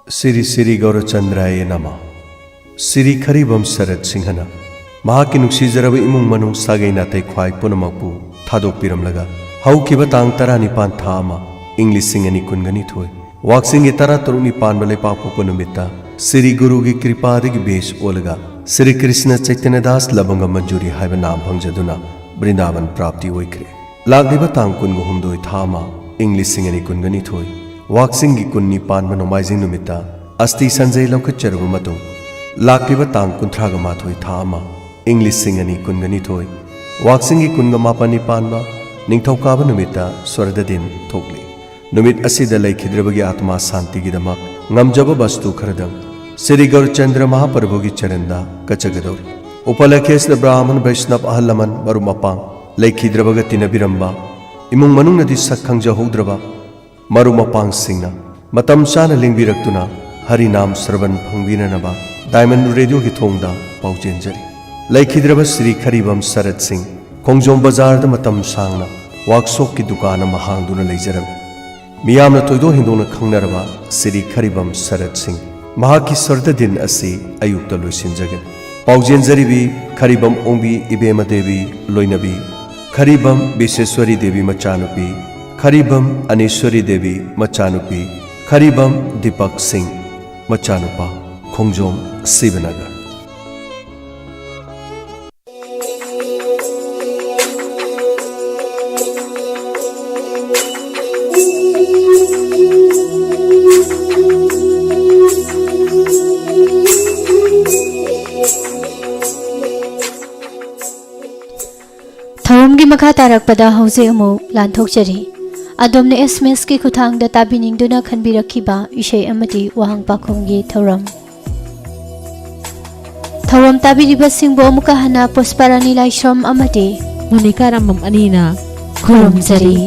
श्री श्री गौरचंद्राय नमः। श्री खरीबम शरद सिंहना महाकी नुक्सीजरब इमुंग मनुंग सागै नातै ख्वाई पुनमकपु थादोकपिरमलगा हौकिबा तांग 19 था अमा इं 2022 वाक्सिंग 13 पानब लेपापोक नुमित्ता श्री गुरु की कृपादगी बेस ओलगा श्री कृष्ण चैतन्यदास लबंग मंजूरी हाइब नाम फंगजदुना वृंदावन प्राप्ति ओइख्रे लागिबा तांग 19 था अमा इं 2022 वाक्सिंग की 19 पानब नोमाइजिंग नुमित्ता अस्ति संजय लौखचरब मतुंग लागिबा तांग 38 था अमा इं 2022 वाक्सिंग की 19 पानब निंगथौकाब नुमित्ता स्वर्ग दिन थोकली नुमित असिदा लैखिद्रबगी आत्मा शांति गिदमक ngam वस्तु खरदम श्री गौरचंद्र महाप्रभु की चरणदा कचगदौरी उपलखेस ब्राह्मण वैष्णव अहल लमन मरुम मपांग लैखिद्रबग तिनबिरंबा इमुंग मनुंगनदी सखंगजहौद्रबा मरुम मपांग सिंगना मतम चाना लिंगबिरक्तुना हरि नाम श्रवण फंगबिननबा डायमंड रेडियो की थोंगदा पाउजेंजरी लैखिद्रब श्री खरीबम शरद सिंह खोंजोम बाजार मतम सांगना वर्कशॉप की दुकान अमा हांगदुना लेजरम मियामना तोइदो हिंदोना खंगनरबा श्री खरीबम शरद सिंह महाकी स्वर्द दिन असि अयुक्ता लोइसिनजगन पाउजेंजरीबी खरीबम ओंबी इबेमा देवी लोइनबी खरीबम विश्वेश्वरी देवी मचानुपी खरीबम अनेश्वरी देवी मचानुपी खरीबम दीपक सिंह मचानुपा खोंजोम शिवनगर। थौरमगी मखा तारकपदा हौजे अमु लांथोकचरी अदोमने एसएमएस की खुथांगदा ताबिनिंगदुना खनबिरखिबा इशै अमदि वाहंग पाखोमगी थौरम ताबिरिबा सिंबो अमुका हना पुष्पारानी लाइश्रम अमदि मोनिका रामम अनीना खुरुमजरी।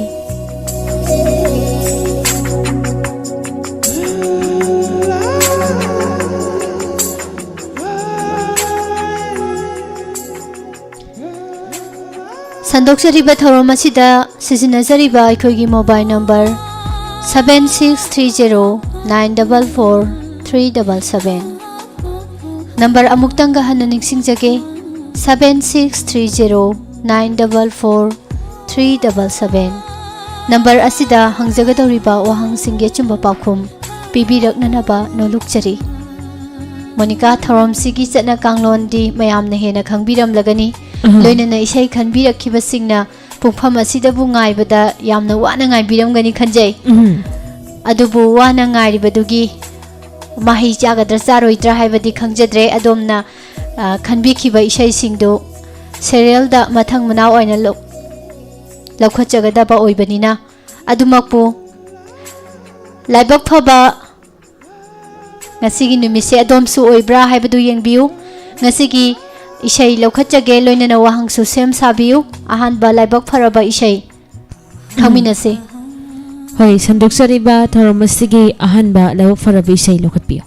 संदोक्चरीबा थौरम असिदा सिजिनजरीबा अखोइगी मोबाइल नंबर 7630944377 नंबर अमुक्तंगा हन्ना निंगसिंगजगे 7630944377 नंबर असिदा हंगजगदौरिबा वाहंगसिंगे चुंबा पाखुम पिबिरकननबा नोलुकचरी मोनिका थौरम सिगी चना कांगलोंदी मयामना हेना खंगबिरमलगनी लोइनना इशै खनबिरखिबसिंगना पुंगफम असिदबु गाइबदा यामना वाना गाइबिरमगनी खंजै अदुबु वाना गाइरिबदुगी माहि चागद्रा चारोइद्रा हाइबदि खंगजद्रे अदोमना खनबिखिबा इशै सिंगदो सेरियलदा मथंग मनाव ओइना लौखचगदबा ओइबनिना अदुमकपु लाइबक फबा ngasi numise adom su oibra haibadu yengbiu ngasi gi isai lawkhachage loinana wahang su sem sabiu ahan ba laibak faraba isai thaminase hoi sandoksariba thoromasigi ahan ba laibak faraba isai lokhatpiu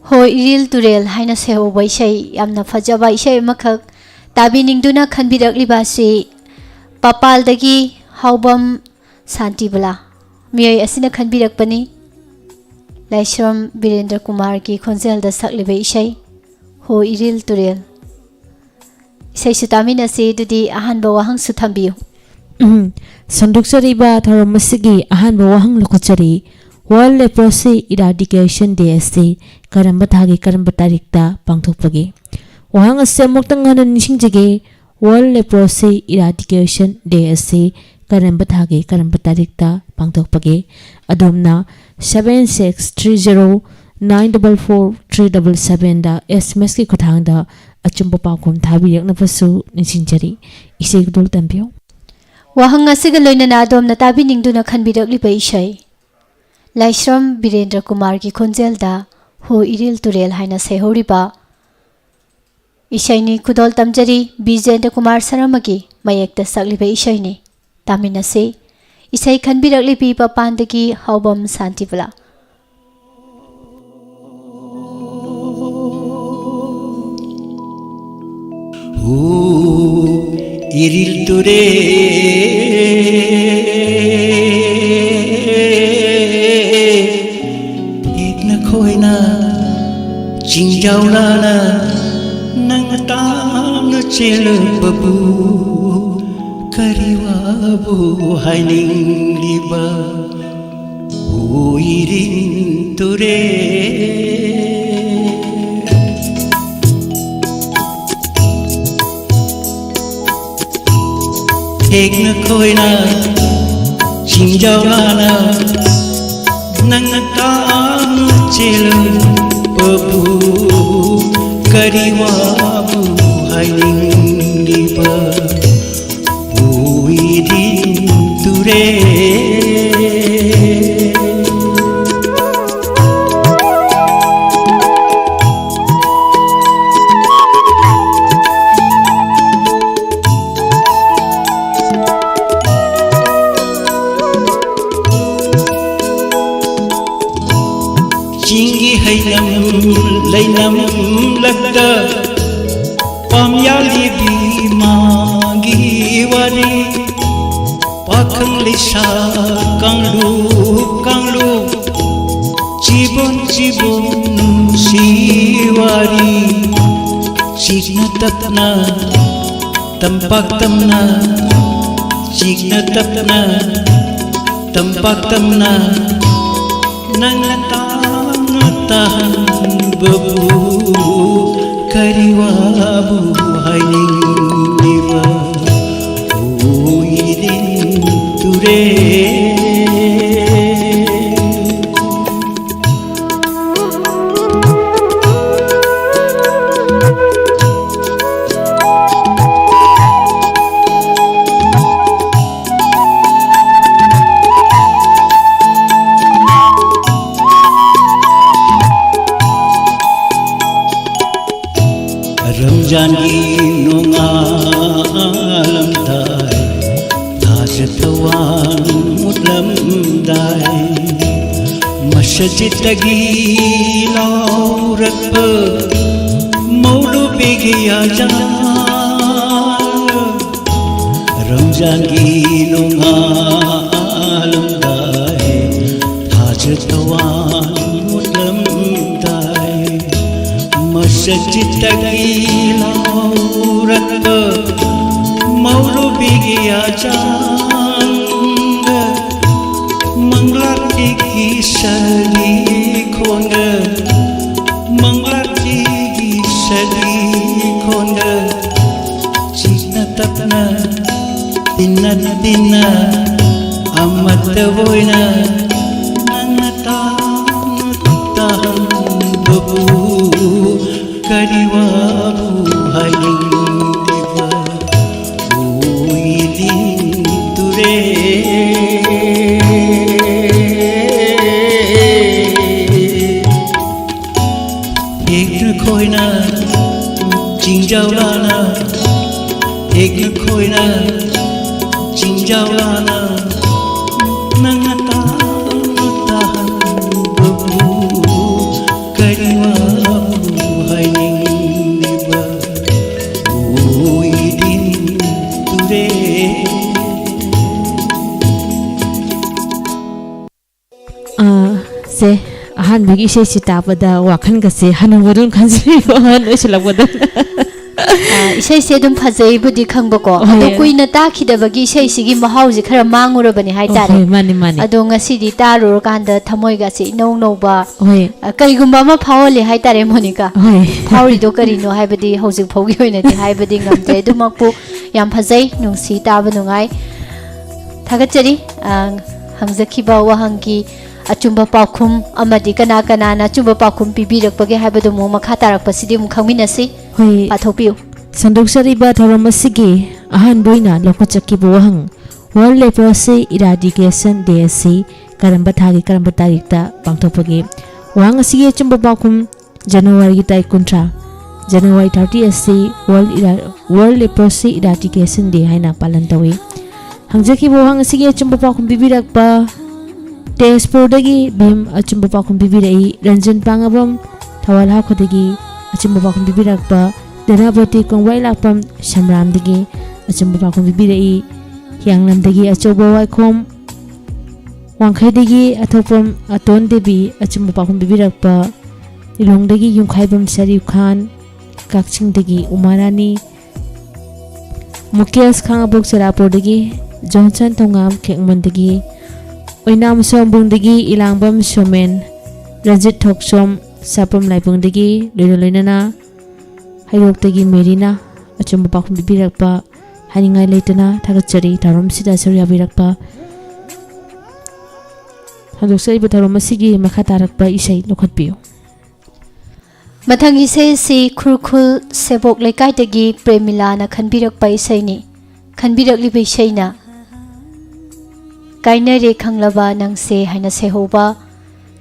hoi iril turel haina seho bai isai yamna fajaba isai makhak tabiningduna khanbirakliba si papaldagi haubam santi bala miyai asina khanbirakpani Laishram Virendra Kumar की खोंजेल the सकलिबे इशै हो इरिल तुरेल इशै सुतामिना से दुदी अहान बो वहंग सुथंबियो संदुक्चरीबा थौरमसिगी अहान बो वहंग लोखचरी world leprosy eradication day से करंबा थागी करंबा तारिखता पांगथोकपगे वहंग असे मोक्तंग हन निसिंगजगे world leprosy eradication day से करंबा थागी करंबा तारिखता पांगथोकपगे अदोमना 7630944377 दा एसएमएस की खुथांगदा अचुंबा पाखोम थाबिरकनबसु निसिंजरी इसे गुदुल तंबियो वहंग असिग लोइनना अदोमना ताबिनिंगदुना खनबिरकलिबा इशै लाइश्रम वीरेंद्र कुमार की खोंजेलदा हो इरिल तुरेल हाइना सेहोरिबा इशैनी खुदोल तमजरी विजेंद्र कुमार शर्मागी मयेक्ता सकलिबा इशैनी तामिनसे इसाई खनबिरकलिबी पापांदगी हौबम शांतिबला इरिल तुरे Chingjawlana nang tana chelababu kariwabu haining liba huirin ture Ekna koina Chingjawlana nang tana chelababu kariwabu haining liba huirin ture Chingi hainam lainam lagda pamyali bi mangi wari pakhang lisa kanglu jibon siwari chikna tapna tampak tamna chikna tapna tampak tamna nang tahan babu kariwabu haining liba huirin ture Ramjani nungalam dai Tajatawan mutlam dai Masjid tagi laurat pe Maulu begi aja Ramjani nungalam dai Tajatawan mutlam dai Masjid tagi laurat pe Maulu bigi ajang Manglar digi sali konga Manglar digi sali konga Chikna tapna Dina amat tevoina Tahan babu kariwabu haining liba huirin ture ekna koina Chingjawlana ekna koina Chingjawlana nang tahan babu kariwabu haining liba huirin ture se ahan bagi isai cita pada wakan kasi hanu wadun kanjri wahan usilak wadun isai se dum phajai budi khangbako ado kuina ta khidabagi isai sigi mahauji khara mangurabani haitare mani ado ngasi di taru kanda thamoi ga si nau nau ba hoi karigumba ma phawole haitare monika hoi phawri do karino haibadi hojik phawgi hoina di haibadi ngamdre dumakpu yam phajai nungsi taba nungai thagachari hangjakhiba wahangi achumba pakhum amadi kana na achumba pakhum pibirakpage haibadu mo makha tarakpasidi mu khangminasi hoi athopiu sandoksariba tharamasigi ahan boina lokachaki bohang world leprosy eradication day asi karamba thagi karamba tarikta pangthopage wang asigi achumba pakhum January tai kuntra January 30 asi world leprosy eradication day haina palan tawi hangjaki bohang asigi achumba pakhum pibirakpa Tezpurdagi bim achumba pakhum bibirai Ranjan Pangabam Thawal Hakhodagi achumba pakhum bibirakpa Dhanapati Kongwai Lakpam Shamramdagi achumba pakhum bibirai Hyanglamdagi achoba waikhom Wangkhaidagi athopam Aton Devi achumba pakhum bibirakpa Lilongdagi Yungkhaibam Sharif Khan, Kakchingdagi Umarani, Mukesh Khangabok Cherapurdagi, Johnson Tongam Kekmandagi, Oinam Sombungdagi Ilangbam Shomen, Ranjit Thoksom Sapam Laipungdagi, Linolinana, Hayrokdagi Merina, Achumba Pakhum Bibirakpa, Haningai Leitana, Tagachari, Tarom Sida Surya Birakpa, Handosai Bataromasigi, Makatarakpa Isai Lokatpio. Mathang isay si Khurkhul Sebok Lekaitagi Premila na khanbirak pa isay ni khanbirak liba isay na Kainare Khanglaba nang se haina sehoba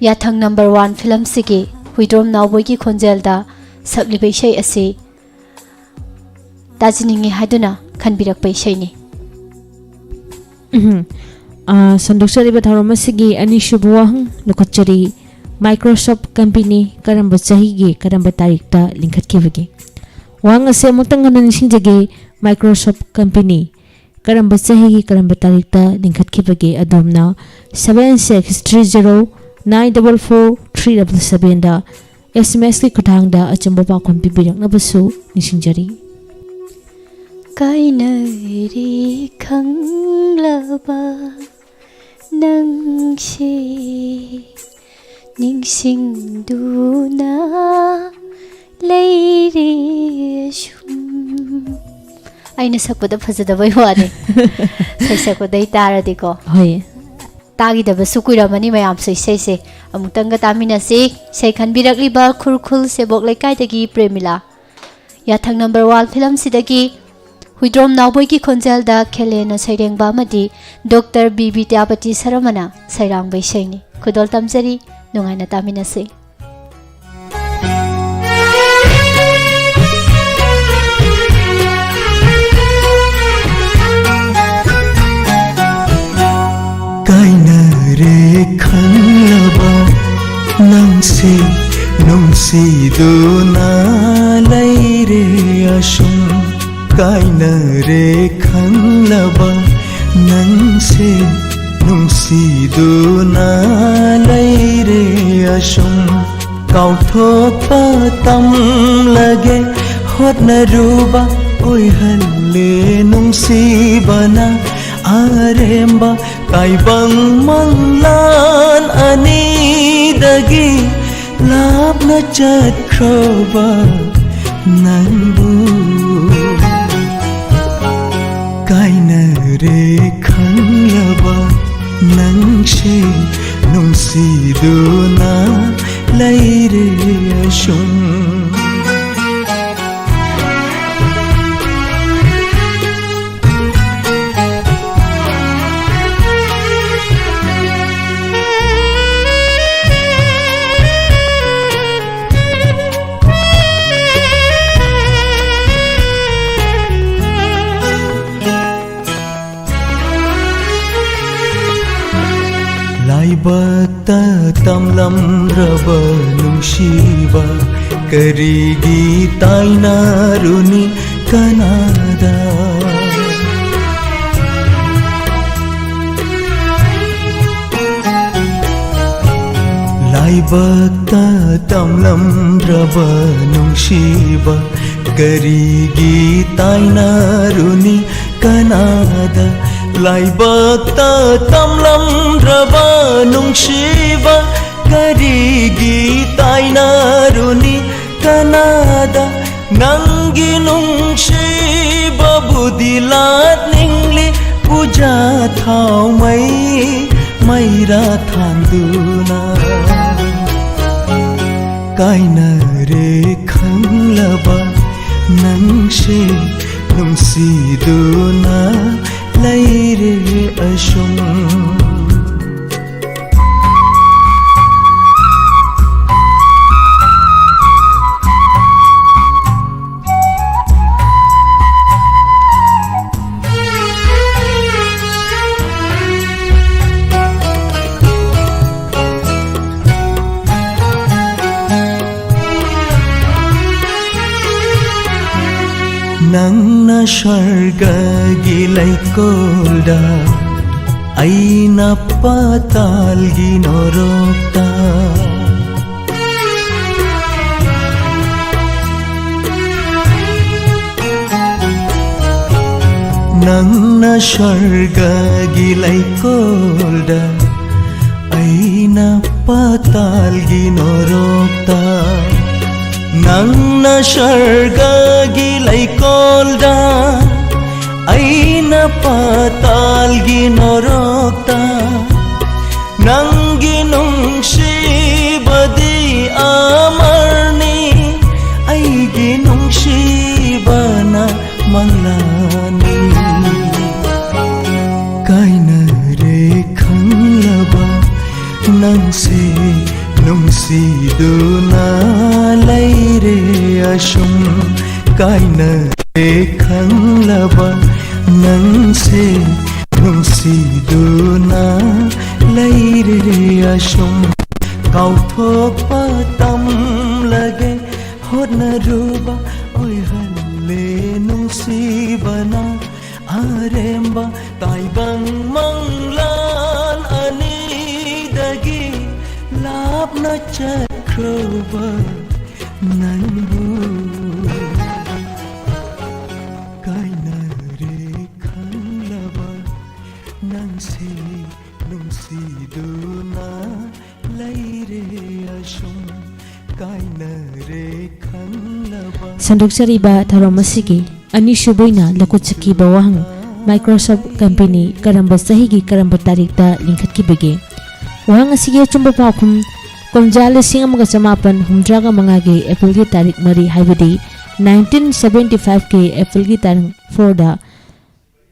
Yathang number 1 film sige Huidrom Nawboy ki Khonjelda sagliba isay ase Tajiningi haduna khanbirak pa isay ni Sandoksari Bataromasigi Anishubuang Lokatchari Microsoft Company karamba chahigi karamba tarikta lingkhat kibagi wang ase mutangan nishinjage Microsoft Company karamba chahigi karamba tarikta lingkhat kibagi adomna 7630944377 da SMS ki khuthangda achamba pakhon pibirakna basu nishingjari Kainare Khanglaba nangse Ningsingduna Leire Shum Aina sakpada phajadabay wani sai sakudai taradiko hoy tagi daba sukuira mani mayam sai se amutanga tamina se sai khanbirakliba Khurkhul Sebok Lekaitagi Premila Yathang number 1 film sidagi Huidrom Nawboy ki Khonjelda Khelena Sairengba madi Dr. B. Vidyapati Saramana Sairang Baishaini Khudol Tamjari Nungai na tamina se Kainare Khanglaba nangse nungsiduna laire ashum Kainare Khanglaba nangse nungsiduna laire ashum kauthokpa tam lage hotnaruba oihalle nungsibana aremba kaibang manglan anidagi lapna chatkroba nanbu Kainare Khanglaba nangse nungsiduna laire ashum Laibata tamlam raba nungshiba karigi tainaruni kanada Laibata tamlam raba nungshiba karigi tainaruni kanada Laibata tamlam raba nungshiba karigi tainaruni kanada nangi nungshiba budilat ningli puja thau mai maira thanduna Kainare Khanglaba nangse nungsiduna laire ashum Nangna sharga gilai kolda Aina patal ginorokta नंगना स्वर्गगी लैकोल्दा अइना पातालगी नरकता नंगना स्वर्गगी लैकोल्दा अइना पातालगी नरकता नंगी नुंसीबदी अमरनी अइगी नुंसीबना मंगलानी कायना रे खंगलबा नंसे नुंसीदुना लैरे assume कायना रे खंगलबा नंसे नुंसीदुना लैरे assume काउथोकपा तमलगे होनरुबा ओइहले नुंसीबना आरेम्बा ताइबंग मंगलान अनीदगी लापना चक्रोबा नंबू कायना रे खंगलबा नंसे नुंसीदुना लैरे assume कायना रे खंगलबा संदोक्चरीबा थौरम असिगी अनिसुबैना लकुचकीबा वहंग Microsoft company Karamba सहीगी Karamba तारीखदा लिंखतकीबगे वहंग असिगी अचुंबा पाखुम कोंजाल सिंग अमगा समापन हुमद्रागा मंगागे अप्रैल की तारीख मरी हाइबदी 1975 के अप्रैल की तारीख 4 दा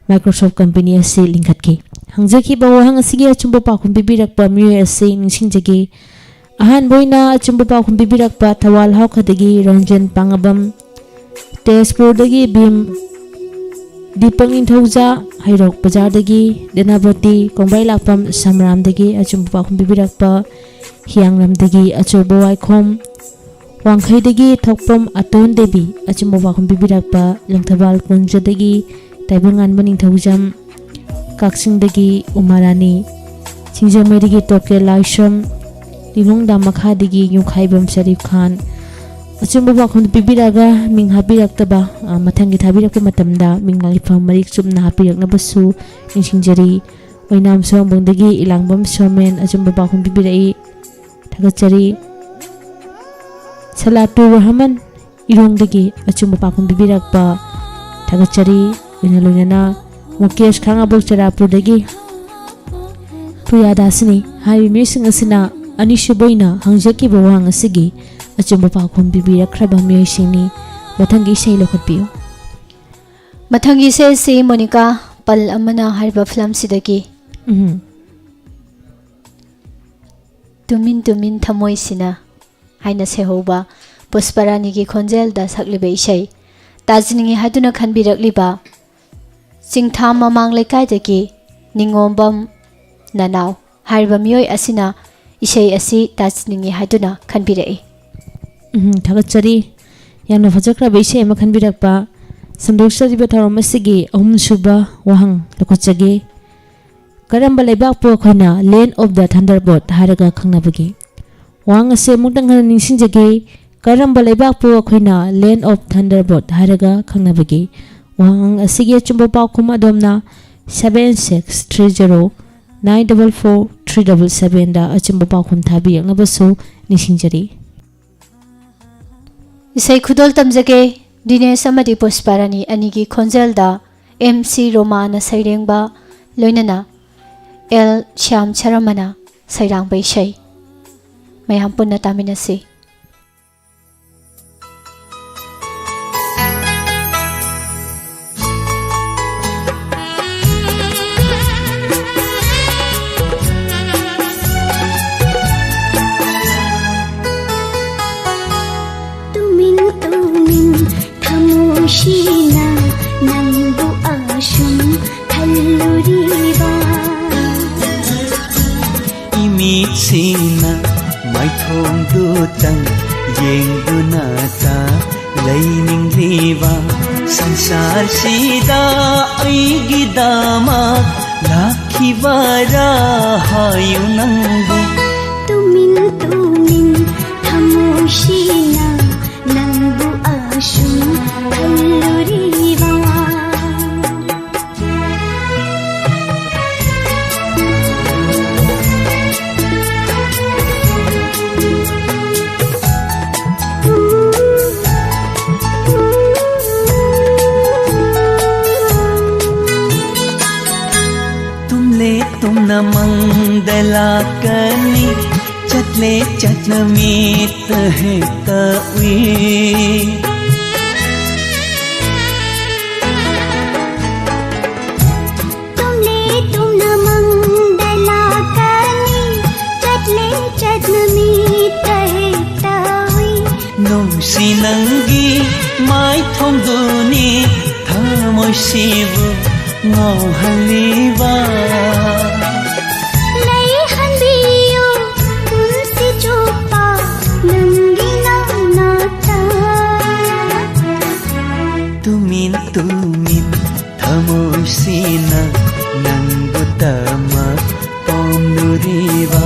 माइक्रोसॉफ्ट कंपनी असे लिंखतकी हंगजकीबा वहंग असिगी अचुंबा पाखुम बिबिरकपा मियोय असे निंगसिंगजगे अहान बोइना अचुंबा पाखुम बिबिरकपा थवाल हाउखदगी रंजन पांगबम तेजपुरदगी भीम दीपक निंथौजा हैरोक बाजारदगी देनाबती कोंबाई लापम समरामदगी अचुंबा पाखुम बिबिरकपा हियांगलमदगी अचोबो वाइखोम वांखैदगी थोकपम अतोन देवी अचुंबा पाखुम बिबिरकपा लंथबाल कुंजदगी ताइबंगानबा निंथौजम काक्सिंगदगी उमारानी सिंजमैदगी टोके लाइसम लिलोंगदा मखादगी युखाइबम शरीफ खान अचुंबा पाखुम बिबिरागा मिंग हाबिरक्तबा मथंगी थाबिरक्पा मतमदा मिंग लाइफम मरिक चुमना हाबिरक्नबसु निंसिंजरी ओइनाम सोंबंदगी इलांगबम सोमेन अचुंबा पाखुम बिबिरई थगचरी सलातु रहमान इरोंगदगी अचुंबा पाखुम बिबिरक्पा थगचरी इनलोइना मुकेश खांगाबोक चरापुरदगी पुयादासनी हाइबी मिसिंग असिना अनिसुबैना हंगजकीबा वहंग असिगी अचुंबा पाखुम बिबिरख्रबा मियोइसिंगनी मथंगी इसै लौखटपियो मथंगी से मोनिका पल अमना हरबा फिल्म सिदगी तुमिन तुमिन थमोइसिना हाइना सेहोबा पुष्परानी की खोंजेल दा सकलिबा इसै ताजिनिंगी हादुना खनबिरकलिबा सिंगथाम ममांग लेकाइदगी निंगोंबम ननाव हरबा मियोइ असिना इसै असि ताजिनिंगी हादुना खनबिरई थगचरी याना फजख्रबा इसै अमा खनबिरकपा संदोक्चरीबा थौरम असिगी अहुमसुबा वहंग लकुचगे Karamba लेबाकपो अखोइना land of the Thunderbolt हारगा खंगनाबगी वहंग असे मुक्तंग निंसिंजगे करंबा लेबाकपो अखोइना लैंड ऑफ थंडरबोल्ट हारगा खंगनाबगी वहंग असिगी अचुंबा पाखुम अदोमना 7663094437 दा अचुंबा पाखुम थाबियंगबसु निंसिंजरी इसै खुदोल तमजगे दिनेश अमदी पुष्परानी अनिगी खोंजेल दा MC रोमाना सैरेंबा लोइनना L श्याम शर्मना सैरांबा इसै मयाम पुन्ना तामिनसी थमोशीना नंबु आशुम थल्लुरीवा इमिसिना माइथों दुतंग येंगुना ता लैनिंगलीवा संसार सीदा ऐगिदामा लाखिवारा हायु नंबु तुमिन तुमिन थमोशीना नंबु आशुम थल्लुरीवा लाकनी चटले चटनमीत है तवी नुंसी नंगी माई थोंदुनी थामोशिबु ngauhaliba lay hanbiyo unsi chupa nangi nata tumin thamosina nangutama pomduriba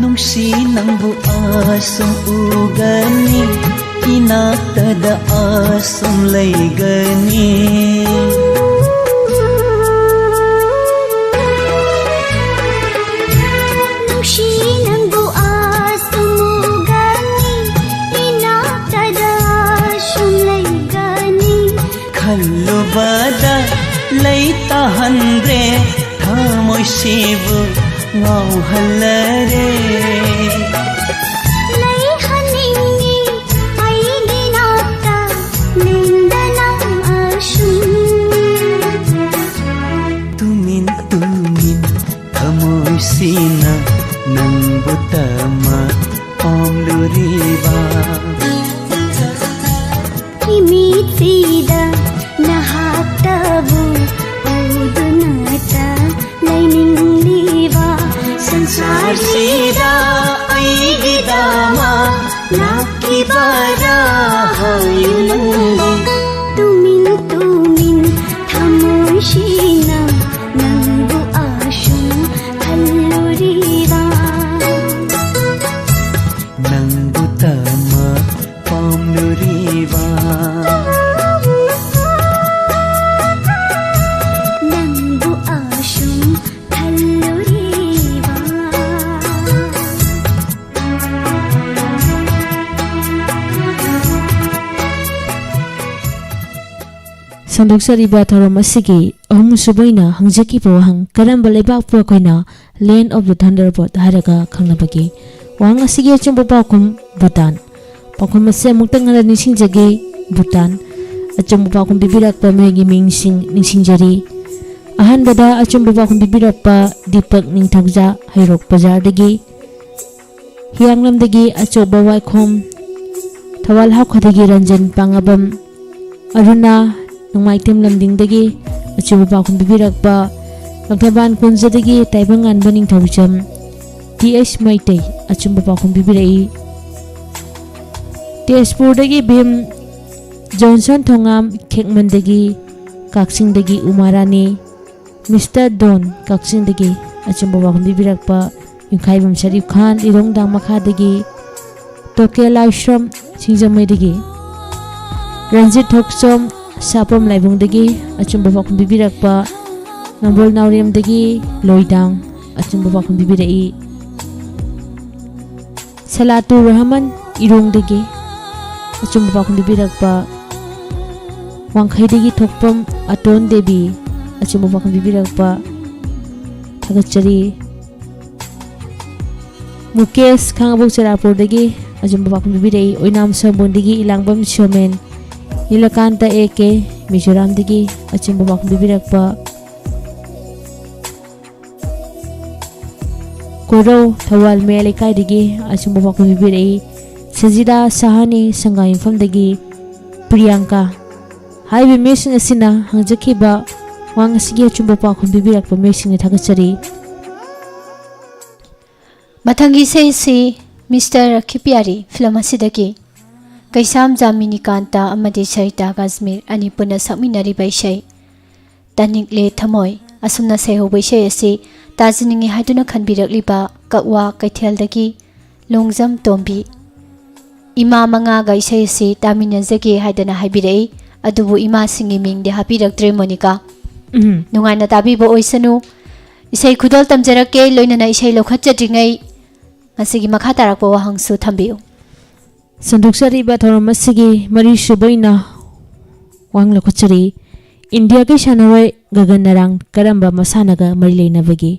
nungsi nangbu asum ugani inaktada asum laygani nungsi nangbu asum ugani inaktada asum laygani khallu bada laita handre thamoisibu ngauhalare lay haningi aigi nata nindanam ashum tumin thamoisina nangbutama pomluriba imitida nahatabu udunata lainingliwa संसार सीधा आएगी दामा नाकी बारा हायुनंगो tumin thamoshina nangu ashum halluriwa nangbutama pomluriba nangu ashum halluriwa Sandok-sariba tharom asigi ahum subaina hangjaki wahang karamba leibak pu akoina Land of the Thunderbolt haraga khangnabagi wahang asigi achumba pakum Bhutan pakum ase muktang ngala nishingjagi Bhutan achumba pakum bibirak pa megi ningsingjari ahanbada achumba pakum bibirak pa Deepak Ningthakja Hairok Bazar dagi hianglamdagi achoba waikhom thawal hakhadagi Ranjan Pangabam Aruna nangmaitem lamdingdagi achuba pakhum bibirakba langthaban kunjadagi taibangan baning thawcham TH Maitei achuba pakhum bibirai Tezpur dagi Bhim Johnson Thongam Khekmandagi Kaksingdagi Umarani Mr. Don Kaksingdagi achuba pakhum bibirakba Yungkhaibam Sharif Khan Irongdang Makhadagi Tokel Ashram Singjamaidagi Ranjit Thoksom Sapam Laibungdagi achumba pakhum bibirakpa Nambol Nauriamdagi Loidang achumba pakhum bibirai Salatu Rahman Irongdagi achumba pakhum bibirakpa Wangkhaidagi Thokpam Aton Devi achumba pakhum bibirakpa Thagachari Mukesh Khangabuk Charapurdagi achumba pakhum bibirai Oinam Sambondagi Ilangbam Shomen Nilakanta AK Mizoram dagi achumba pakhum bibirakpa Korau Thawal Melekai dagi achumba pakhum bibirai Sajida Sahani Sanga Impham dagi Priyanka haibe mesing asina hangjakiba wang asigi achumba pakhum bibirakpa mesing ni thagachari Mathangi se Mr. Khipiari film asidagi Kaisam Jamini Kanta amadi Sarita Kashmir ani puna sakminari baisai Tanikle Thamoi asumna seho baisai asi tajiningi haiduna khanbirakliba kakwa kaithel dagi Longjam Tombi इमा मंगागा इसै से तामिनजगे हाइदना हाइबिरई अदुबु इमा सिंगी मिंगदे हापिरक्त्रे मोनिका नुंगाइना ताबीबो ओइसनु इसै खुदोल तमजरके लोइनना इसै लौखटजद्रिङै ngasiगी makha tarakpa wahangsu thambiu संदोक्चरीबा theorem असिगी मरी सुबैना Wangala खुचरी India के सानरोय गगन नारांग करंबा मसानागा मरी लेनाबगी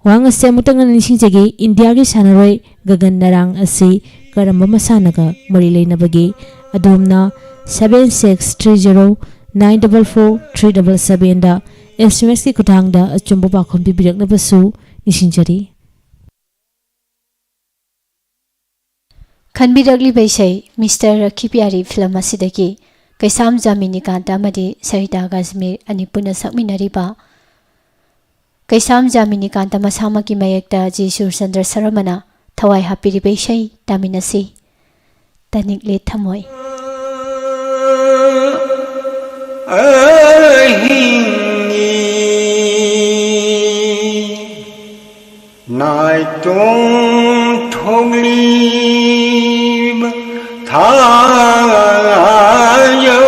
वांग असे मुतंग निसिंजगी इंडिया के सानरोय गगन नारांग असि करंबा मसानागा मरी लेनाबगी अदोमना 7630944377 दा SMS की खुदांगदा अचुंबो पाखम बिबिरकनबसु निसिंजरी खनबिरगली बैसै मिस्टर रखी प्यारी फिल्म असिदगी कैसाम जामिनी कांता अमदी सरिता गाजमीर अनि पुना सक्मिनरिबा कैसाम जामिनी कांता मसामकी मयेक्ता जी सुरचंद्र सरमना थवाई हापिरि बैसै तामिनसी तनिकले थमोय नाइतों ठोगली थायो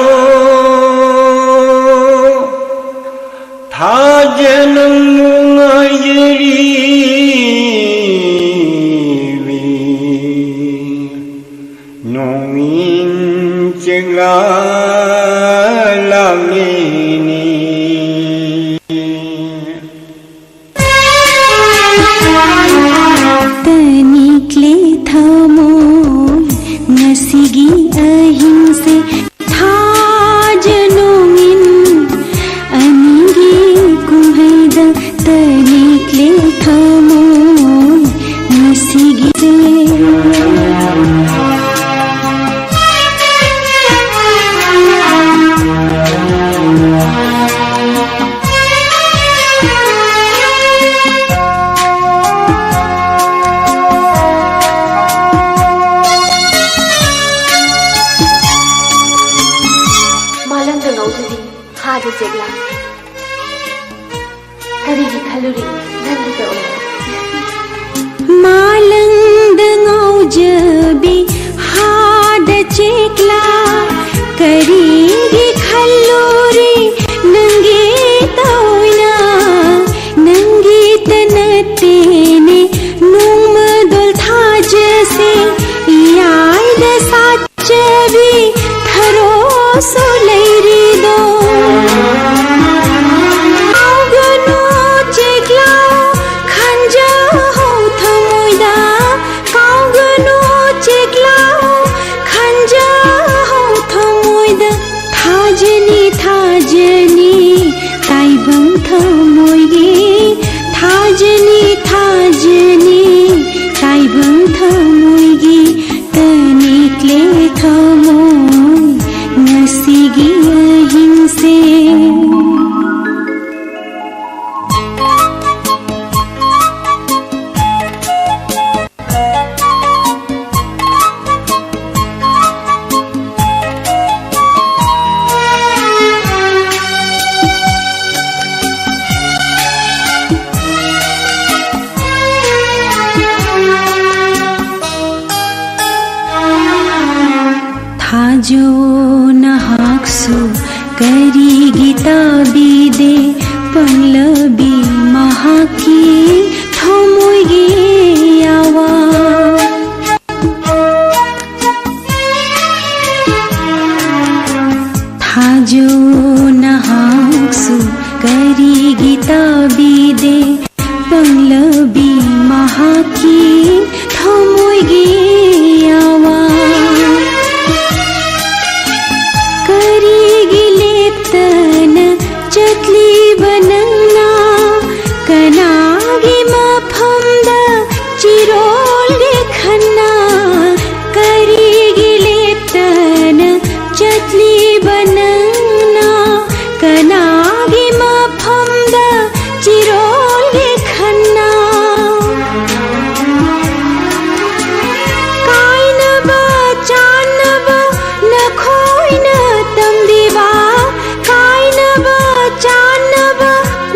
थाजनमुंगयरी नोमिन चिंगला लामिनी तनिकले थमो नसिगी अहिंसे थाजनोमिन अनिगी कुम्हैद तनिकले थमो नसिगी मालंग दंगौजबी हाद चेकला करीगी खल्लोरी नंगे तौना नंगी तनतेने नुम दुल थाजसे याय दसाचबी थरो सोलैरी दो थाजनी ताइबं थमोइगे थाजनी ताइबं थमोइगे तनिकले थमोइ नसिगी अहिंसे जो नहाक्सु करी गीता बीदे पंगलबी महाकी थमोइगे आवा थाजो नहाक्सु करी गीता बीदे पंगलबी महाकी थमोइगे आवा चतली बनना कनागी मफमद चिरोल देखना करीगी लेतन चतली बनना कनागी मफमद चिरोल देखना कायनब चानब न खोइन तंबीबा चानब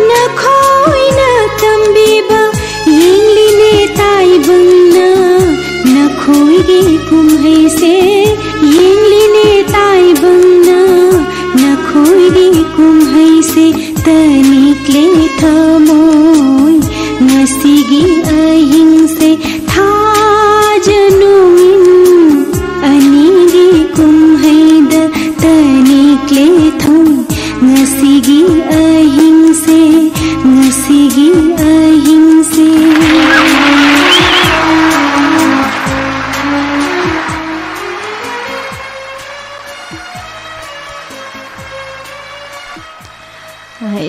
न खोइन तंबीबा यिंगलिने ताइबंगना न खोइगे कुम्है से यिंगलिने ताइबंगना नखोइदी कुम्है से तनिक्ले थमोय ngasiगी ahing se thajanumin anigi kumhaida tanikle thum ngasigi ahing se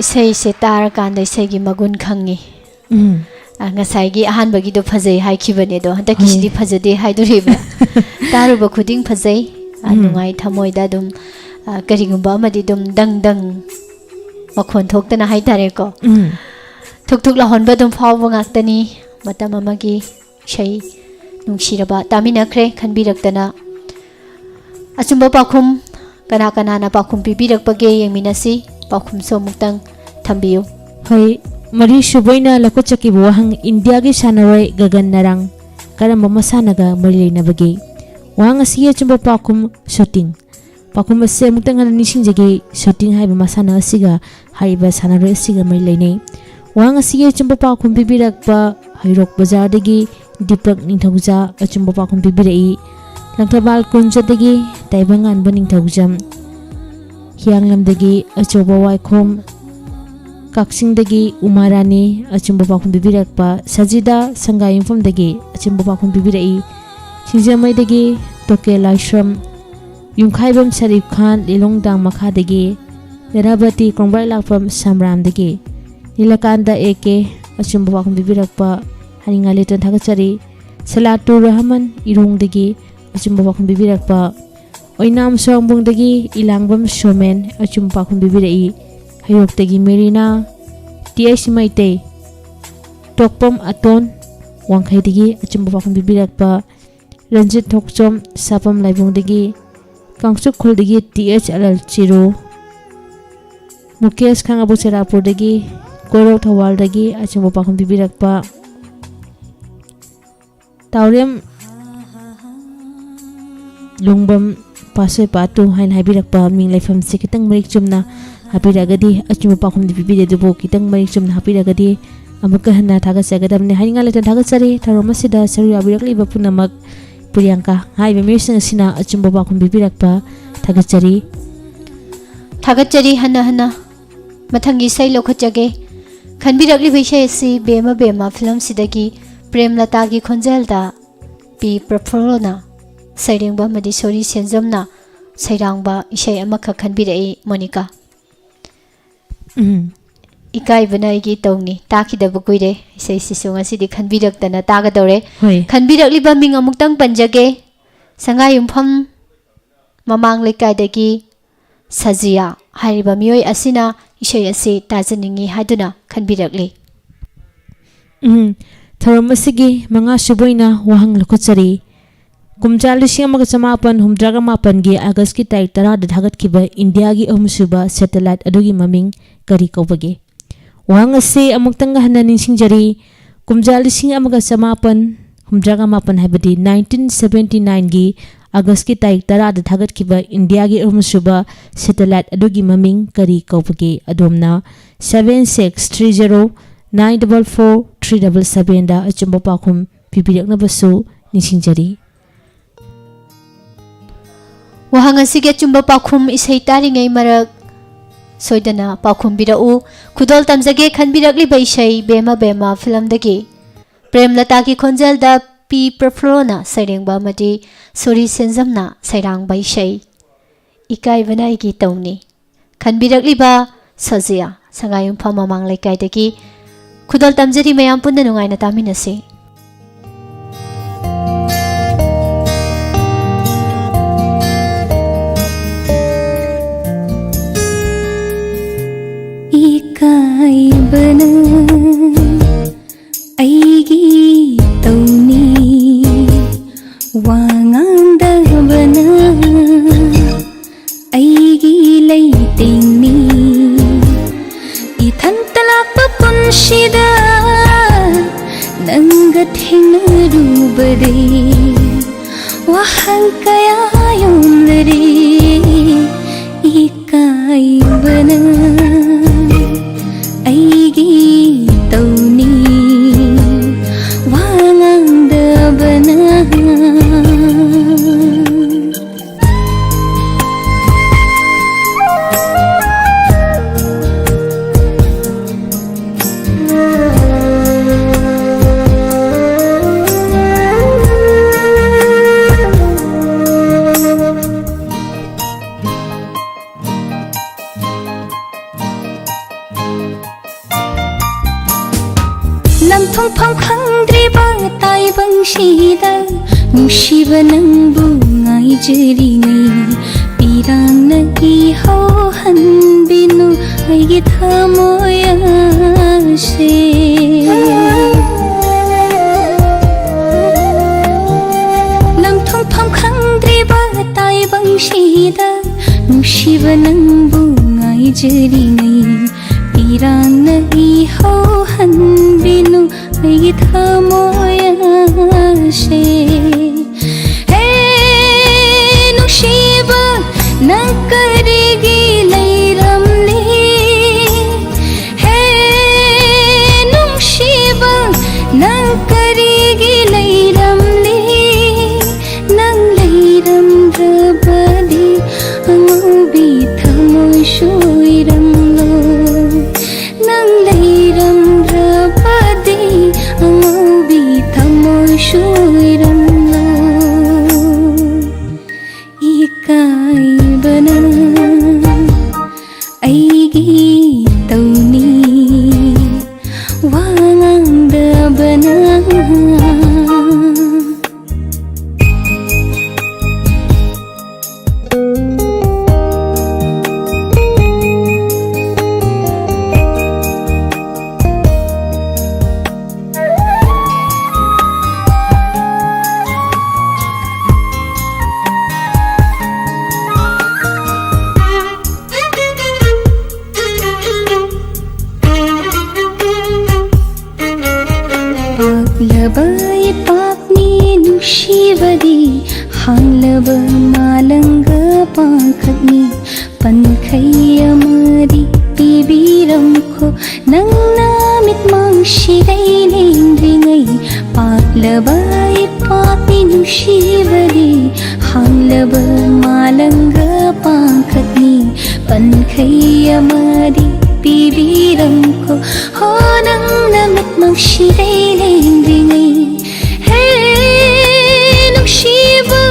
isai se tar kan dai sai gi magun khangi ngasai gi ahan bagi do phajai hai khibane do hanta kisidi phajade hai do riba taru ba khuding phajai anungai thamoi da dum karigumba amadi dum dang dang makhon thoktana hai tare ko thuk thuk la honba dum fawba ngaktani matam amagi shai nungsiraba taminakre khanbiraktana achumba pakhum kana kana na pakhum pibirakpage yengminasi pakhum so muktang thambiu hoi mari shuboina lakochaki wahang India gi sanaroi gagan narang karamba masanaga mari leinabagi wahang asiya chumba pakhum shooting pakhum ase muktang nising jagi shooting haiba masana asiga haiba sanaroi asiga mari leinei wahang asiya chumba pakhum pibirakpa hairok bazar dagi Deepak Ningthauja achumba pakhum pibirai Langthabal Kunja dagi Taibangan ba Ningthaujam Hianglam dagi achoba waikhom Kaksing dagi Umarani achumba pakhum pibirakpa Sajida Sangayimphom dagi achumba pakhum pibirai Singjamai dagi Toke Laishram Yumkhaibam Sharif Khan Lilongdang Makha dagi Yarabati Krongbai Lakpam Samram dagi Nilakanda Eke achumba pakhum pibirakpa Haninga Leton Thagachari Salatu Rahman Irung dagi achumba pakhum pibirakpa Oinam Songbung dagi Ilangbam Shomen achumba pakhum pibirai Hayok dagi Merina TH Maite Tokpom Aton Wangkhai dagi achumba pakhum pibirakpa Ranjit Thokchom Sapam Laibung dagi Kangsuk Khul dagi TH Alal Chiro Mukesh Khangabu Serapur dagi Korok Thawal dagi achumba pakhum pibirakpa Taurem Lungbam Pasoi Patu hain habirakpa ming laifam se kitang marik chumna habiragadi achuma pakhum di bibide dubo kitang marik chumna habiragadi amaka hana thaga sagadamne hainga letan thaga sari tharomasida saru abirakli bapunamak Priyanka hai be mirsang sina achumba pakhum bibirakpa thaga chari hana mathangi sai lokhachage khanbirakli bhaisai si bema film sidagi Prem Lata gi khonjelda pi Prafurona Sairengba madi sori senjamna sairangba isai amakha khanbirai Monica ikai banai gi tongni takidaba kuire isai sisunga sidi khanbiraktana tagadore khanbirakliba ming amuktang panjage Sangayumpham mamang lekai dagi Sajia hariba mioi asina isai ase tajaningi haduna khanbirakli Tharomasigi manga shuboina wahang lakochari Kumja Lishing Amaga Samapan Humdraga Mapan gi August ki tarik tara da dhagat kiba India gi ahumsuba satellite adugi maming kari kaubage wahang ase amuktanga hana ningsingjari Kumja Lishing Amaga Samapan Humdraga Mapan habadi 1979 gi August ki tarik tara da dhagat kiba India gi ahumsuba satellite adugi maming kari kaubage adomna 7630 944-377 da achumba pakhum pibirakna basu nishingjari wahang asige achumba pakhum isai taringai marak soidana pakhum birau khudol tamjage khanbirakli baisai bema film dagi Prem Lata ki khonjelda pi Prafurona sairengba madi sori senjamna sairang baisai ikai banai gi tongni khanbirakli ba Sajia Sangayumpham mamang lekai dagi Khudol tamjari mayam punna nungaina taminase ikai bana aigi tauni wanganda bana aigi leitingni ithan talakpa punshida nanga thengna rubade wahang ꯊꯨꯡꯐꯝ ꯈꯪꯗ꯭ꯔꯤꯕ ꯇꯥꯏꯕꯪꯁꯤꯗ ꯅꯨꯡꯁꯤꯕ ꯅꯪꯕꯨ ꯉꯥꯏꯖꯔꯤꯉꯩ ꯄꯤꯔꯥꯡꯅ ꯏꯍꯧꯍꯟꯕꯤꯅꯨ ꯑꯩꯒꯤ ꯊꯃꯣꯏ ꯑꯁꯦ ꯂꯝꯊꯨꯡꯐꯝ ꯈꯪꯗ꯭ꯔꯤꯕ ꯇꯥꯏꯕꯪꯁꯤꯗ ꯅꯨꯡꯁꯤꯕ ꯅꯪꯕꯨ ꯉꯥꯏꯖꯔꯤꯉꯩ ꯄꯤꯔꯥꯡꯅ 이호한비누 ꯑꯩꯒꯤ ꯊꯃꯣꯏ ꯑꯁꯦ ꯍꯦ ꯅꯨꯡꯁꯤꯕ ꯅꯪ ꯀꯔꯤꯒꯤ ꯂꯩꯔꯝꯂꯤ ꯍꯦ ꯅꯨꯡꯁꯤꯕ ꯅꯪ ꯀꯔꯤꯒꯤ ꯂꯩꯔꯝꯂꯤ ꯅꯪ ꯂꯩꯔꯝꯗ꯭ꯔꯕꯗꯤ ꯑꯉꯧꯕꯤ ꯊꯃꯣꯏ ꯁꯣꯏꯔꯝꯂꯣ ꯅꯪ ꯂꯩꯔꯝꯗ꯭ꯔꯕꯗꯤ ꯑꯉꯧꯕꯤ ꯊꯃꯣꯏ ꯁꯣꯏꯔꯝꯂꯣ 이까이버나 아이기 떠니 왕앙다버나 ꯂꯕꯩ ꯄꯥꯛꯅꯤ ꯅꯨꯡꯁꯤꯕꯗꯤ ꯍꯥꯡꯂꯕ ꯃꯥꯂꯪꯒ ꯄꯥꯡꯈꯛꯅꯤ ꯄꯟꯈꯩ ꯑꯃꯗꯤ ꯄꯤꯕꯤꯔꯝꯈꯣ ꯅꯪꯅ ꯃꯤꯠꯃꯥꯡꯁꯤꯗꯩ ꯂꯦꯡꯗ꯭ꯔꯤꯉꯩ ꯄꯥꯛꯂꯕ ꯏꯄꯥꯛꯅꯤ ꯅꯨꯡꯁꯤꯕꯗꯤ ꯍꯥꯡꯂꯕ ꯃꯥꯂꯪꯒ ꯄꯥꯡꯈꯛꯅꯤ ꯄꯟꯈꯩ ꯑꯃꯗꯤ ꯄꯤꯕꯤꯔꯝꯈꯣ ꯍꯣ ꯅꯪꯅ ꯃꯤꯠꯃꯥꯡꯁꯤꯗꯩ ꯂꯦꯡꯗ꯭ꯔꯤꯉꯩ ꯍꯦ ꯅꯨꯡꯁꯤꯕ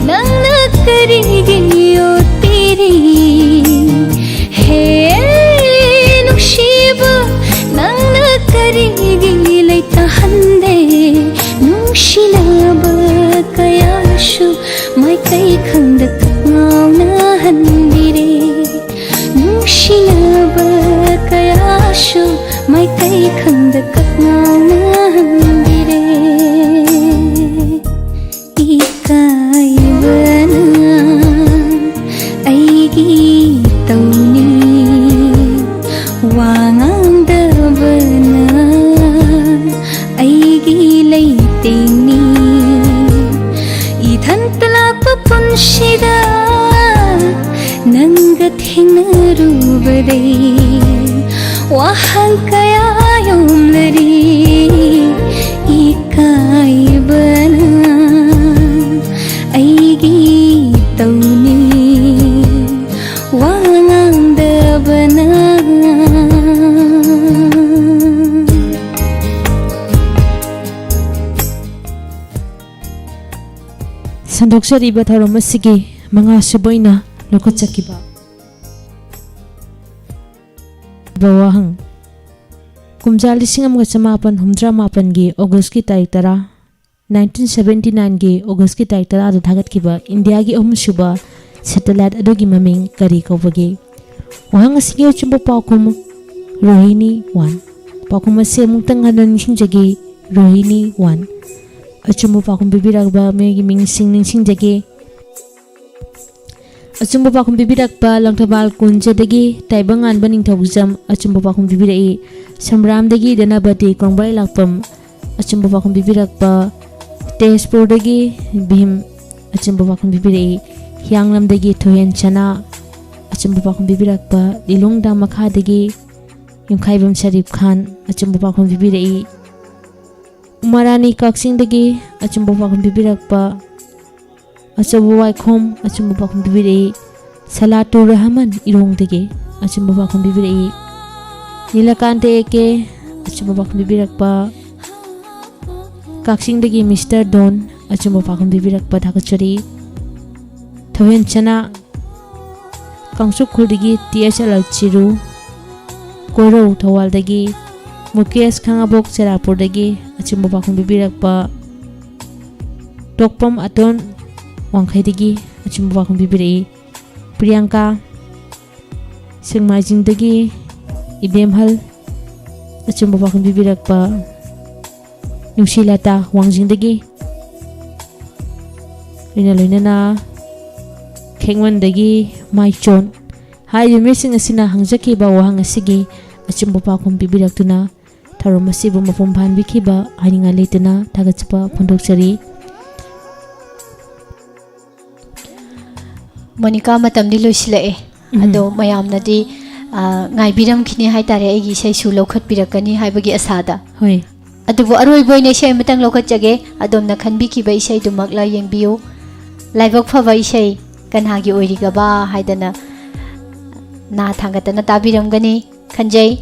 ꯅꯪꯅ ꯀꯔꯤꯒꯤ ꯌꯣꯠꯄꯤꯔꯤ ꯍꯦ ꯅꯨꯡꯁꯤꯕ ꯅꯪꯅ ꯀꯔꯤꯒꯤ ꯂꯩꯇꯍꯟꯗꯦ ꯅꯨꯡꯁꯤꯅꯕ ꯀꯌꯥꯁꯨ ꯃꯥꯏꯀꯩ ꯈꯪꯗ ꯉꯥꯎꯅꯍꯟꯕꯤꯔꯦ ꯅꯨꯡꯁꯤꯅꯕ ꯀꯌꯥꯁꯨ ꯃꯥꯏꯀꯩ ꯈꯪꯗ ꯉꯥꯎꯅꯍꯟꯕꯤꯔꯦ 이까이버나 아이기 떠니 왕앙다버나 아이기 레이땡니 이탄따 ꯂꯥꯛꯄ ꯄꯨꯟꯁꯤꯗ ꯅꯪꯒ ꯊꯦꯡꯅꯔꯨꯕꯗꯩ ꯋꯥꯍꯪ ꯀꯌꯥ ꯌꯣꯝꯂꯔꯤ 이까이버나 ꯑꯩꯒꯤ ꯇꯧꯅꯤ ꯋꯥꯉꯥꯡꯗꯕꯅ ꯁꯟꯗꯣꯛꯆꯔꯤꯕ ꯊꯧꯔꯝ ꯑꯁꯤꯒꯤ ꯃꯉꯥꯁꯨꯕ ꯑꯣꯏꯅ ꯂꯧꯈꯠꯆꯈꯤꯕ ꯋꯥꯍꯪ ꯀꯨꯝꯖꯥ 1968ꯒꯤ ꯑꯣꯒꯁꯠꯀꯤ ꯇꯥꯔꯤꯛ 10 1979ꯒꯤ ꯑꯣꯒꯁꯠꯀꯤ ꯇꯥꯔꯤꯛ 10ꯗ ꯊꯥꯒꯠꯈꯤꯕ ꯏꯟꯗꯤꯌꯥꯒꯤ ꯑꯍꯨꯝꯁꯨꯕ ꯁꯦꯇꯦꯂꯥꯏꯠ ꯑꯗꯨꯒꯤ ꯃꯃꯤꯡ ꯀꯔꯤ ꯀꯧꯕꯒꯦ ꯋꯥꯍꯪ ꯑꯁꯤꯒꯤ ꯑꯆꯨꯝꯕ ꯄꯥꯎꯈꯨꯝ ꯔꯣꯍꯤꯅꯤ 1 ꯄꯥꯎꯈꯨꯝ ꯑꯁꯤ ꯑꯃꯨꯛꯇꯪ ꯍꯟꯅ ꯅꯤꯡꯁꯤꯡꯖꯒꯦ ꯔꯣꯍꯤꯅꯤ 1 ꯑꯆꯨꯝꯕ ꯄꯥꯎꯈꯨꯝ ꯄꯤꯕꯤꯔꯛꯄ ꯃꯤꯑꯣꯏꯒꯤ ꯃꯤꯡꯁꯤꯡ ꯅꯤꯡꯁꯤꯡꯖꯒꯦ ꯑꯆꯨꯝꯕ ꯄꯥꯎꯈꯨꯝ ꯄꯤꯕꯤꯔꯛꯄ ꯂꯪꯊꯕꯥꯜ ꯀꯨꯟꯖꯗꯒꯤ ꯇꯥꯏꯕꯪꯉꯥꯟꯕ ꯅꯤꯡꯊꯧꯖꯝ ꯑꯆꯨꯝꯕ ꯄꯥꯎꯈꯨꯝ ꯄꯤꯕꯤꯔꯛꯏ ꯁꯝꯕ꯭ꯔꯥꯝꯗꯒꯤ ꯗꯅꯕꯇꯤ ꯀꯣꯡꯕ꯭ꯔꯥꯏ ꯂꯥꯛꯄꯝ ꯑꯆꯨꯝꯕ ꯄꯥꯎꯈꯨꯝ ꯄꯤꯕꯤꯔꯛꯄ ꯇꯦꯖꯄꯨꯔꯗꯒꯤ ꯚꯤꯝ ꯑꯆꯨꯝꯕ ꯄꯥꯎꯈꯨꯝ ꯄꯤꯕꯤꯔꯛꯏ ꯍꯤꯌꯥꯡꯂꯝꯗꯒꯤ ꯊꯣꯏꯍꯦꯟ ꯆꯅꯥ ꯑꯆꯨꯝꯕ ꯄꯥꯎꯈꯨꯝ ꯄꯤꯕꯤꯔꯛꯄ ꯂꯤꯂꯣꯡꯗꯥꯝ ꯃꯈꯥꯗꯒꯤ ꯌꯨꯝꯈꯥꯏꯕꯝ ꯁꯔꯤꯞ ꯈꯥꯟ ꯑꯆꯨꯝꯕ ꯄꯥꯎꯈꯨꯝ ꯄꯤꯕꯤꯔꯛꯏ ꯎꯃꯔꯥꯅꯤ ꯀꯛꯆꯤꯡꯗꯒꯤ ꯑꯆꯨꯝꯕ ꯄꯥꯎꯈꯨꯝ ꯄꯤꯕꯤꯔꯛꯄ ꯑꯆꯧꯕ ꯋꯥꯏꯈꯣꯝ ꯑꯆꯨꯝꯕ ꯄꯥꯎꯈꯨꯝ ꯄꯤꯕꯤꯔꯛꯏ ꯁꯂꯥꯇꯨꯔ ꯔꯍꯃꯟ ꯏꯔꯣꯡꯗꯒꯤ ꯑꯆꯨꯝꯕ ꯄꯥꯎꯈꯨꯝ ꯄꯤꯕꯤꯔꯛꯏ ꯅꯤꯂꯀꯥꯟꯇ ꯑꯦꯀꯦ ꯑꯆꯨꯝꯕ ꯄꯥꯎꯈꯨꯝ ꯄꯤꯕꯤꯔꯛꯄ ꯀꯛꯆꯤꯡꯗꯒꯤ ꯃꯤꯁꯇꯔ ꯗꯣꯟ ꯑꯆꯨꯝꯕ ꯄꯥꯎꯈꯨꯝ ꯄꯤꯕꯤꯔꯛꯄ ꯊꯥꯒꯠꯆꯔꯤ ꯊꯣꯏꯍꯦꯟ ꯆꯅꯥ ꯀꯥꯡꯆꯨꯞꯈꯨꯜꯗꯒꯤ THL Chiru ꯀꯣꯏꯔꯧ ꯊꯧꯕꯥꯜꯗꯒꯤ Mukesh Khangabok Cherapurdagi achumba pakhum bibirakpa Tokpam Aton Wangkhaidagi achumba pakhum bibirai Priyanka Singmajingdagi Ibemhal achumba pakhum bibirakpa Nungsilata Wangjingdagi Loinana Khengwandagi Maichon Hai yumising asina hangjakiba wahang asigi achumba pakhum bibiraktuna Tharom asibu mapum phanbikiba haninga leitana thagachpa phondokchari Monica matamdi loisilae ado mayamnadi ngaibiram khini haitare egi sei su lokhat pirakani haibagi asada hoi adubu aroi boine sei matang lokhat jage adomna khanbi ki bai sei dumakla yengbiu laibak phabai sei kanhagi oiriga ba haidana na thangatana tabiramgani khanjai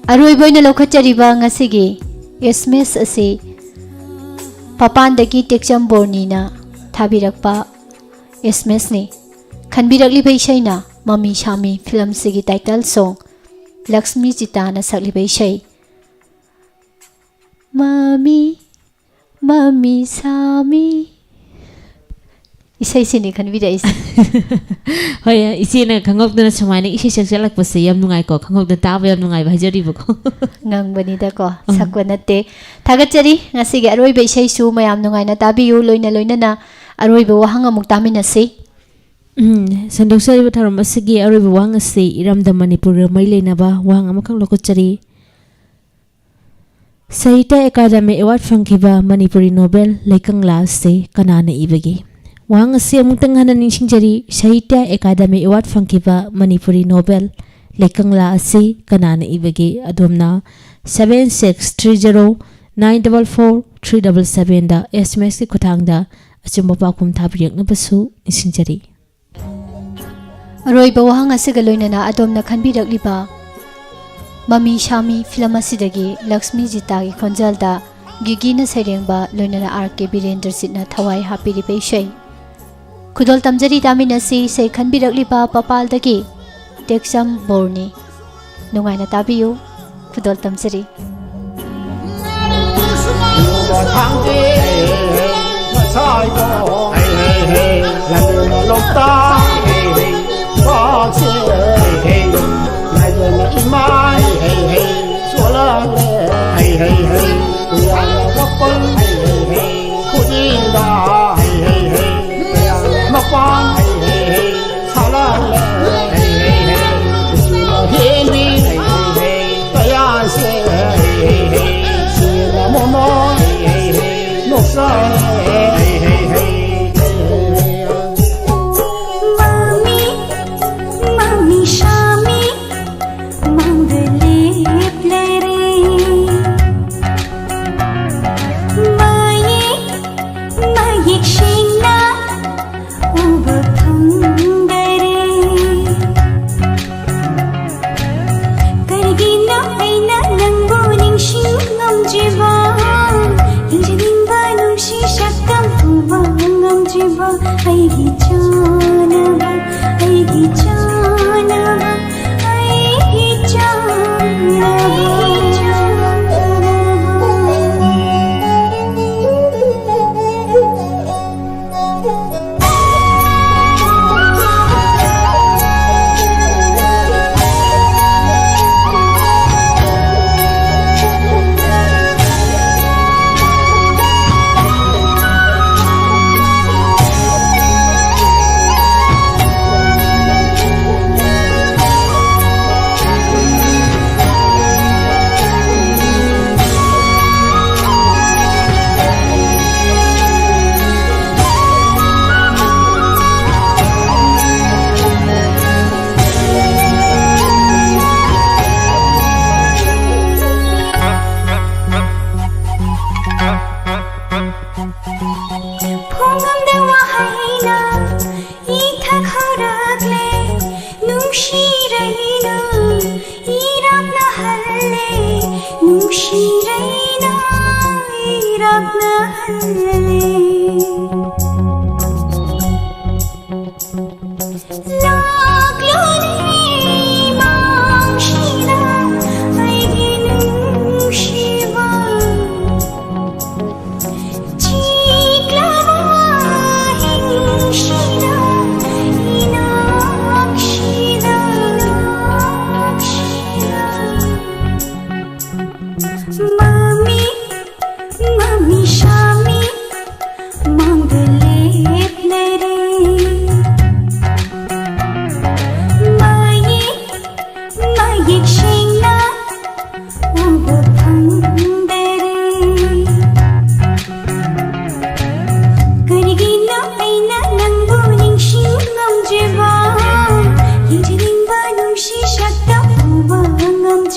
aroi boine lokhat chariba ngasigi SMS asi papandagi tekcham bornina Thabirakpa SMS ni Khanbirakli Baishaina Mami Shami film sigi title song Lakshmi Jitana sakli Baishai Mami Mami Shami Isai sini khanbira is hoi isina khangokdana samaina isi sakjalak pase yam nungai ko khangokda taba yam nungai bhajari bako ngangbani da ko sakwanate thagachari ngasigi aroi baisai su mayam nungai na tabiyu loina na aroi ba wahang amuk tamina se sandoksari batharom asigi aroi ba wahang ase iramda manipur mailena ba wahang amakang lokochari Sahitya Academy Award fangkiba Manipuri Nobel Laikangla se kanana ibagi Wang ase amutang hana ningsingjari Sahitya Academy Award fangkiba Manipuri Nobel Laikangla ase kanana ibagi adomna 7630944377 da SMS ki khotangda achumba pakhum thabiyak nabasu nisingjari aroi ba wahang asiga loina adomna khanbirakliba Mami Shami film asidagi Lakshmi Jitagi khonjalda Gigina Sairengba loinana RK Birendra Sitna thawai hapiri peishai Khudol tamjari damina si sei khanbirakliba papaldagi Texam Borni Nungaina tabiyu Khudol tamjari Mami Shami Mangalip Lere Mayik Shina Ubathangare Karigina Aina Nangu Ningshin Namjiba Injadinba Nungshi Shakam Tuba Namjiba Aigi Chanaba Aigi Chanaba Aigi Chanaba Laglo ni mang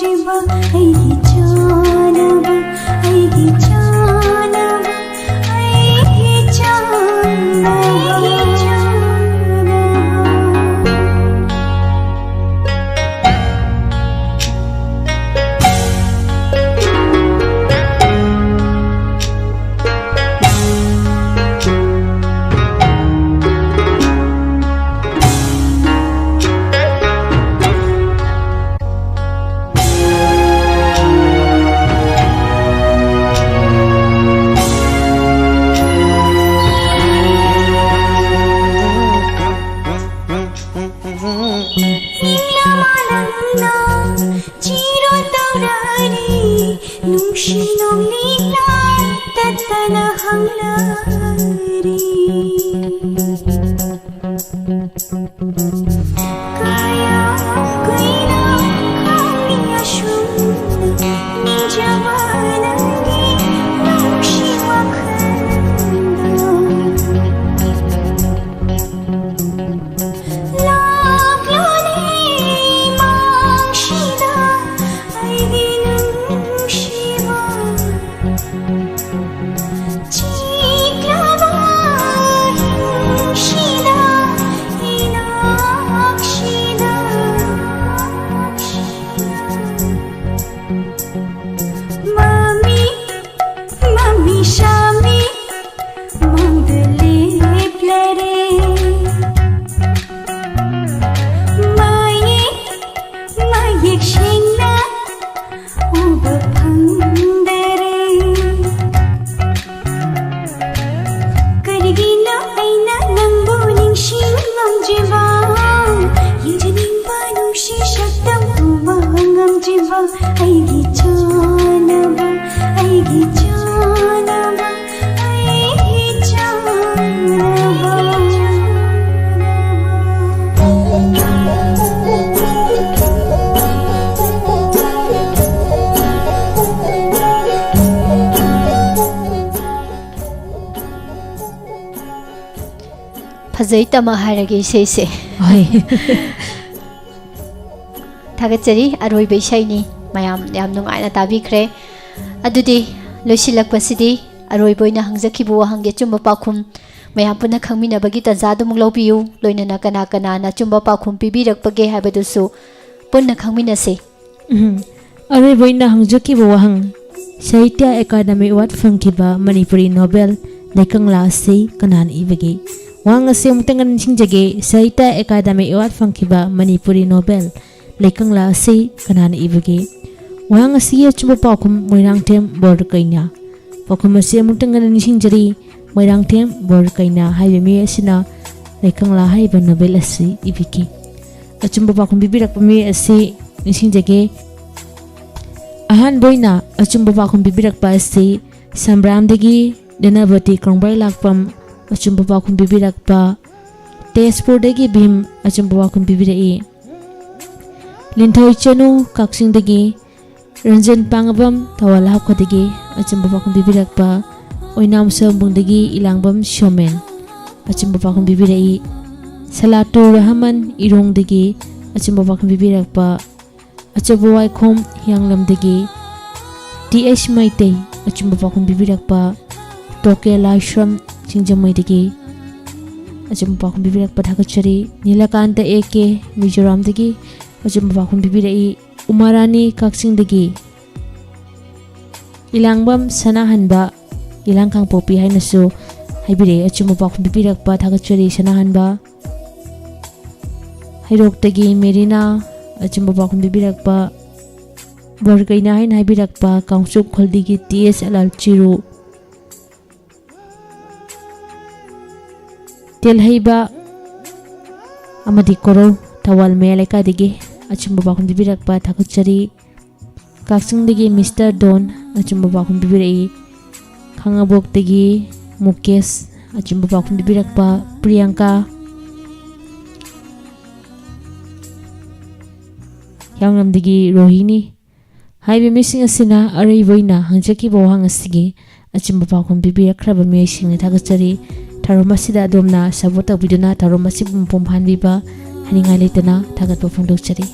ꯉꯝꯗ꯭ꯔꯤꯕ ꯑꯩꯒꯤ ꯆꯥꯅꯕ ꯑꯩꯒꯤ ꯆꯥꯅꯕ ꯑꯩꯒꯤ ꯆꯥꯅꯕ फजै तमा हारगे इसे ꯍꯣꯏ थागतरी अरोई बैसाइनी मयाम याम नुंगाइना ताबिख्रे अदुदी लोइसिलकपसिदी अरोई बोइना हंगजखिबु वहंगे चुम्बा पाखुम मयाम पुना खंगमिनबगी तंजादु मुग लौबियु लोइनना कना कना ना चुम्बा पाखुम पिबिरकपगे हाबदुसु पुन्ना खंगमिनसे अरोई बोइना हंगजखिबु वहंग साहित्य अकादमी अवार्ड फंगखिबा मणिपुरी नोबेल लेखंगला से कनान इबगे वांग से मुतंगन सिंजगे साहित्य अकादमी अवार्ड फंगखिबा मणिपुरी नोबेल लेखंगला से कनान इबगे वांग से चुम्बा पाखुम मोइरांगथेम बोर कैना पाखुम से मुतंगन सिंजरी मोइरांगथेम बोर कैना हाइबे मी असिना लेखंगला हाइबा नोबेल असि इबगे अचुम्बा पाखुम बिबिरक मी असि निसिंजगे अहान बोइना अचुम्बा पाखुम बिबिरक पा असि संब्रामदगी दनाबती क्रंबाई लाकपम अचुम्बा पाखुम बिबिरक पा तेजपुरदगी भीम अचुम्बा पाखुम बिबिरई लिंथोई चनु काक्सिंगदगी रंजन पांगबम थवाल हाखदगी अचुम्बा पाखुम बिबिरक पा ओइनाम सबुंदगी इलांगबम शोमेन अचुम्बा पाखुम बिबिरई सलातु रहमान इरोंगदगी अचुम्बा पाखुम बिबिरक पा अचुम्बा वाइखोम हियांगलमदगी टीएच माइते अचुम्बा पाखुम बिबिरक पा टोके लाइश्रम चिंजमैदगी अचुम्बा पाखुम बिबिरक पा थागतचरी नीलकांत एके मिजोरामदगी अचुम्बा पाखुम बिबिरई उमारानी काक्सिंगदगी इलांगबम सनाहनबा इलांखांग पोपी हाइनसु हाइबिरे अचुम्बा पाखुम बिबिरक पा थागतचरी सनाहनबा हाइरोक्तगी मेरिना अचुम्बा पाखुम बिबिरक पा बरगैना हाइन हाइबिरक पा काउंसुक खोलदगी टीएस अलाल चिरु तेलहैबा अमदी कोरो थवाल मेलेकादगी अचुम्बा पाखुम बिबिरक पा थागतचरी काक्सिंगदगी मिस्टर डॉन अचुम्बा पाखुम बिबिरई खांगाबोकदगी मुकेश अचुम्बा पाखुम बिबिरक पा प्रियंका यांगलमदगी रोहिणी हाइबे मिसिंग असिना अरैबोइना हंजखिबा वहंग असिगी अचुम्बा पाखुम बिबिरखराबा मिसिंगने थागतचरी थारोमसिदा अदोमना support तौबिदुना थारोमसिबु मपुम फानबिबा हनिंगाइ लेतना थागतपा फोंदोकचरी।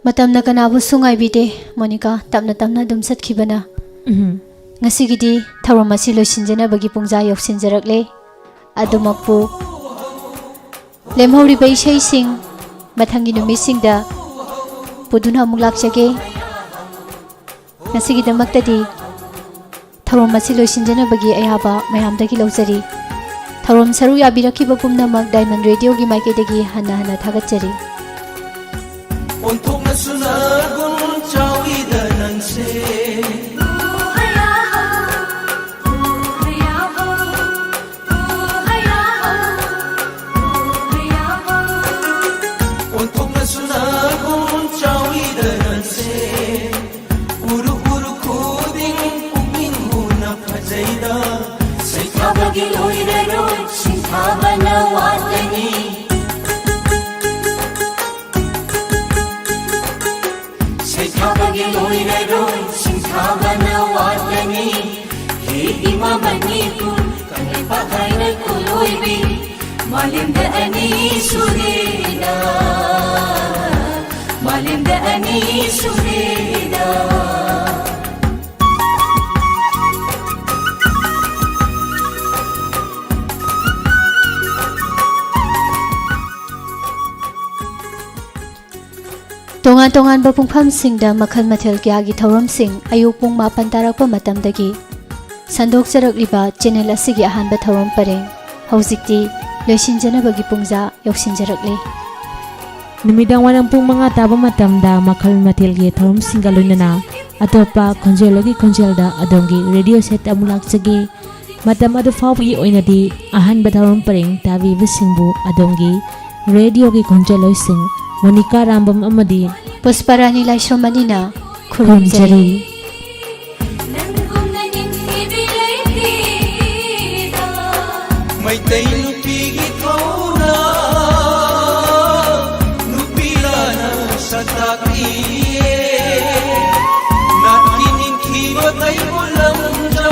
matamna kanabu sungai bide Monica tamna tamna dum satkhibana ngasigidi thawram asi loisinjana bagi pungja yoksinjarakle adumakpu lemhori bai sei sing mathangi numi singda puduna muglakjage ngasigida maktadi thawram asi loisinjana bagi ayaba mayamdagi lawjari thawram saru yabirakiba pumnamak Diamond Radio gi maikidagi hana hana thagachari 온통나 수나군 저위다 난세 온통나 수나군 저위다 난세 우르우르 코딩 우민 무나 파제이다 세타바기 오이레로 신타바나 왔더니 세타바기 오이레로 신타바나 왔더니 이마마니구 강리바가이를 꿀로이비 말림다 아니 수리다 말림다 아니 수리다 tongan ba pungphamsingda makhal mathel kya gi thawramsing ayuk pung 8 tarakpa matamdagi sandokjarakliba channel asigi ahanba thawram pareng haujikti loisinjanabagi pungja yoksinjarakle numidang wanang pung mga taba matamda makhal mathel gi thawramsing galunana atopa khonjelogi khonjelda adongi radio set amulak chagi matam adu fawgi oinadi ahanba thawram pareng tabi bisingbu adongi radio gi khonjeloising Monica Rambam amadi Pusparani Laishramanina Khurumjari Maitay nupigi kauna nupilana sa takiye nakining kibatay ulang da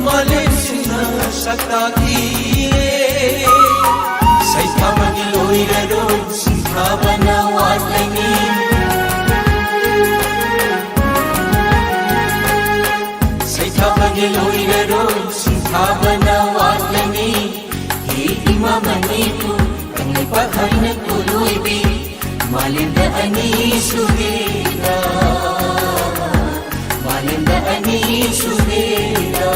malisina sa takiye say pamagiloy garon sintabana watani say pamagiloy garon sintabana watani imamaniku kanay pahay na kuluibi malinda ani sudira malinda ani sudira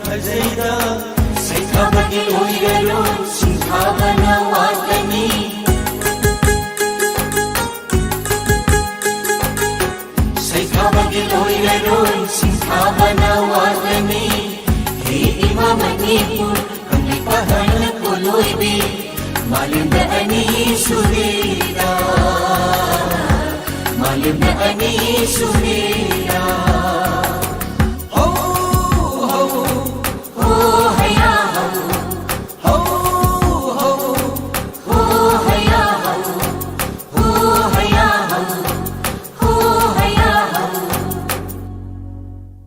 फजैदा सैथाबगे लोइररो सिंहाबना वातनी सैथाबगे लोइररो सिंहाबना वातनी हे इमामनीपुर हमने पहन को लोइबी मालिंद अनि सुरेदा मालिंद अनि सुरेदा